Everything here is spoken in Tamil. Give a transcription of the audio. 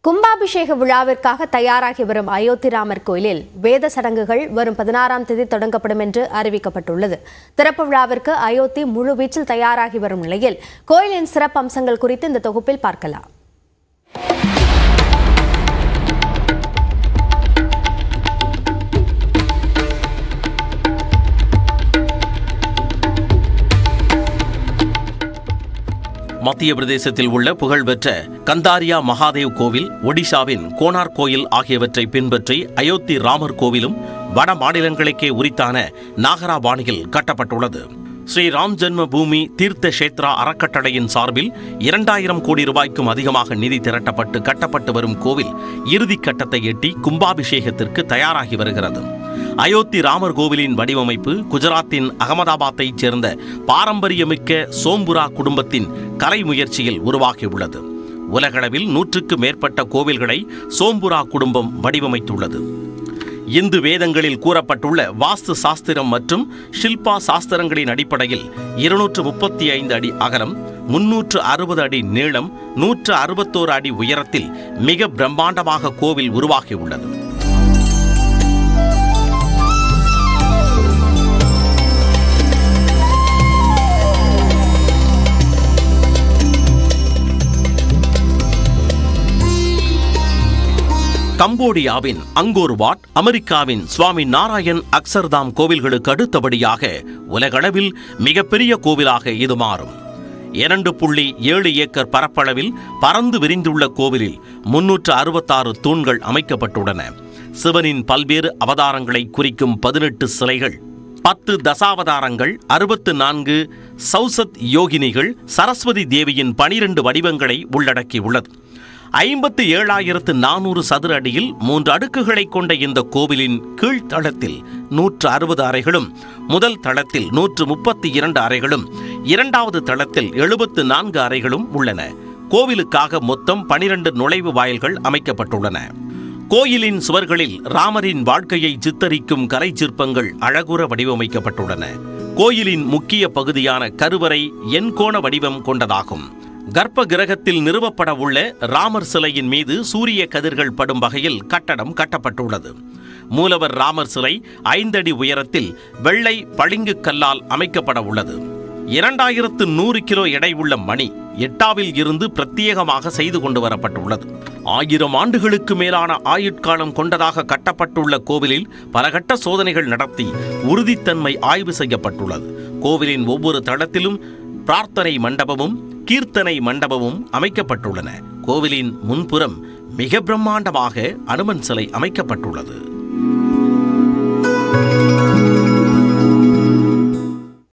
கும்பாபிஷேக விழாவிற்காக தயாராகி வரும் அயோத்தி ராமர் கோயிலில் வேத சடங்குகள் வரும் 16ஆம் தேதி தொடங்கப்படும் என்று அறிவிக்கப்பட்டுள்ளது. திறப்பு விழாவிற்கு அயோத்தி முழுவீச்சில் தயாராகி வரும் நிலையில் கோயிலின் சிறப்பு அம்சங்கள் குறித்து இந்த தொகுப்பில் பார்க்கலாம். மத்திய பிரதேசத்தில் உள்ள புகழ்பெற்ற கந்தாரியா மகாதேவ் கோவில், ஒடிஷாவின் கோனார் கோயில் ஆகியவற்றை பின்பற்றி அயோத்தி ராமர் கோவிலும் வட மாநிலங்களுக்கே உரித்தான நாகரா பாணியில் கட்டப்பட்டுள்ளது. ஸ்ரீ ராம் ஜென்ம பூமி தீர்த்த கஷேத்ரா அறக்கட்டளையின் சார்பில் 2000 கோடி ரூபாய்க்கும் அதிகமாக நிதி திரட்டப்பட்டு கட்டப்பட்டு வரும் கோவில் இறுதிக் கட்டத்தை எட்டி கும்பாபிஷேகத்திற்கு தயாராகி வருகிறது. அயோத்தி ராமர் கோவிலின் வடிவமைப்பு குஜராத்தின் அகமதாபாத்தைச் சேர்ந்த பாரம்பரியமிக்க சோம்புரா குடும்பத்தின் கலை முயற்சியில் உருவாகியுள்ளது. உலகளவில் 100க்கு மேற்பட்ட கோவில்களை சோம்புரா குடும்பம் வடிவமைத்துள்ளது. இந்து வேதங்களில் கூறப்பட்டுள்ள வாஸ்து சாஸ்திரம் மற்றும் ஷில்பா சாஸ்திரங்களின் அடிப்படையில் 235 அடி அகலம், 360 அடி நீளம், 161 அடி உயரத்தில் மிக பிரம்மாண்டமாக கோவில் உருவாகியுள்ளது. கம்போடியாவின் அங்கோர் வாட், அமெரிக்காவின் சுவாமி நாராயண் அக்சர்தாம் கோவில்களுக்கு அடுத்தபடியாக உலகளவில் மிகப்பெரிய கோவிலாக இது மாறும். 2.7 ஏக்கர் பரப்பளவில் பறந்து விரிந்துள்ள கோவிலில் 366 தூண்கள் அமைக்கப்பட்டுள்ளன. சிவனின் பல்வேறு அவதாரங்களை குறிக்கும் 18 சிலைகள், 10 தசாவதாரங்கள், 64 சௌசத் யோகினிகள், சரஸ்வதி தேவியின் 12 வடிவங்களை உள்ளடக்கியுள்ளது. 57,400 சதுர அடியில் 3 அடுக்குகளை கொண்ட இந்த கோவிலின் கீழ்த்தளத்தில் 160 அறைகளும், முதல் தளத்தில் 132 அறைகளும், இரண்டாவது தளத்தில் 74 அறைகளும் உள்ளன. கோவிலுக்காக மொத்தம் 12 நுழைவு வாயில்கள் அமைக்கப்பட்டுள்ளன. கோயிலின் சுவர்களில் ராமரின் வாழ்க்கையை சித்தரிக்கும் கலை சிற்பங்கள் அழகுற வடிவமைக்கப்பட்டுள்ளன. கோயிலின் முக்கிய பகுதியான கருவறை எண்கோண வடிவம் கொண்டதாகும். கர்ப்ப கிரகத்தில் நிறுவப்பட உள்ள ராமர் சிலையின் மீது சூரிய கதிர்கள் படும் வகையில் கட்டடம் கட்டப்பட்டுள்ளது. மூலவர் ராமர் சிலை 5 அடி உயரத்தில் வெள்ளை பளிங்கு கல்லால் அமைக்கப்பட உள்ளது. 2100 கிலோ எடை உள்ள மணி எட்டாவில் இருந்து பிரத்யேகமாக செய்து கொண்டு வரப்பட்டுள்ளது. 1000 ஆண்டுகளுக்கு மேலான ஆயுட்காலம் கொண்டதாக கட்டப்பட்டுள்ள கோவிலில் பலகட்ட சோதனைகள் நடத்தி உறுதித்தன்மை ஆய்வு செய்யப்பட்டுள்ளது. கோவிலின் ஒவ்வொரு தளத்திலும் பிரார்த்தனை மண்டபமும் கீர்த்தனை மண்டபமும் அமைக்கப்பட்டுள்ளன. கோவிலின் முன்புறம் மிக பிரம்மாண்டமாக அனுமன் சிலை அமைக்கப்பட்டுள்ளது.